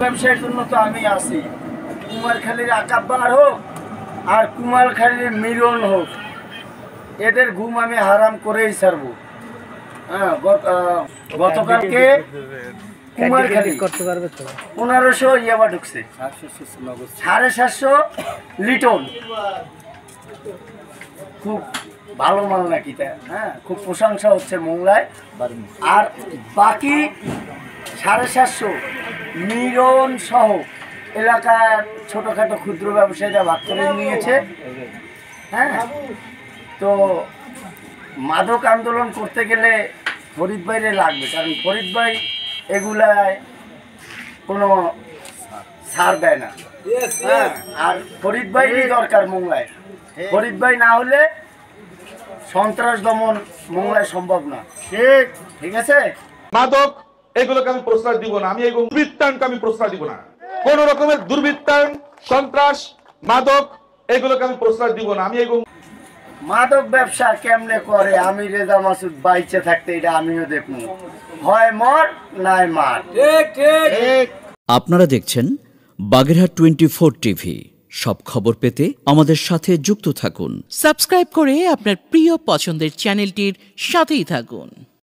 ব্যবসায়ের জন্য তো আমি আছি। কুমারখালীর আকাব্বার হোক আর কুমারখালীর মিলন হোক, এদের ঘুম আমি হারাম করেই ছাড়বো। হ্যাঁ, গতকালকে কুমারখালী 1500 ইয়াবা ঢুকছে, 750 লিটন। খুব ভালো মাল নাকি তা? হ্যাঁ, খুব প্রশংসা হচ্ছে মোংলায়। আর বাকি 750 মিলন সহ এলাকার ছোটোখাটো ক্ষুদ্র ব্যবসায়ীরা ভাগ করে নিয়েছে। হ্যাঁ, তো মাদক আন্দোলন করতে গেলে ফরিদ ভাইরে লাগবে, কারণ ফরিদ ভাই এগুলায় কোনো ছাড় দেয় না। হ্যাঁ, আর ফরিদ ভাইরই দরকার মোংলায়। ফরিদ ভাই না হলে সন্ত্রাস দমন মোংলায় সম্ভব না। ঠিক আছে? মাদক এগুলোকে আমি প্রশ্রয় দিব না, আমি এই দুর্বৃত্তায়নকে আমি প্রশ্রয় দিব না। কোন রকমের দুর্বৃত্তায়ন, সন্ত্রাস, মাদক এগুলোকে আমি প্রশ্রয় দিব না। আমি এই মাদক ব্যবসা কেমনে করে আমি রেজা মাসুদ বাইচে থাকতে এটা আমিও দেখবো, হয় মর নাই মার। ঠিক। আপনারা দেখছেন বাগেরহাট 24 টিভি। সব খবর পেতে আমাদের সাথে যুক্ত থাকুন। সাবস্ক্রাইব করে আপনার প্রিয় পছন্দের চ্যানেলটির সাথেই থাকুন।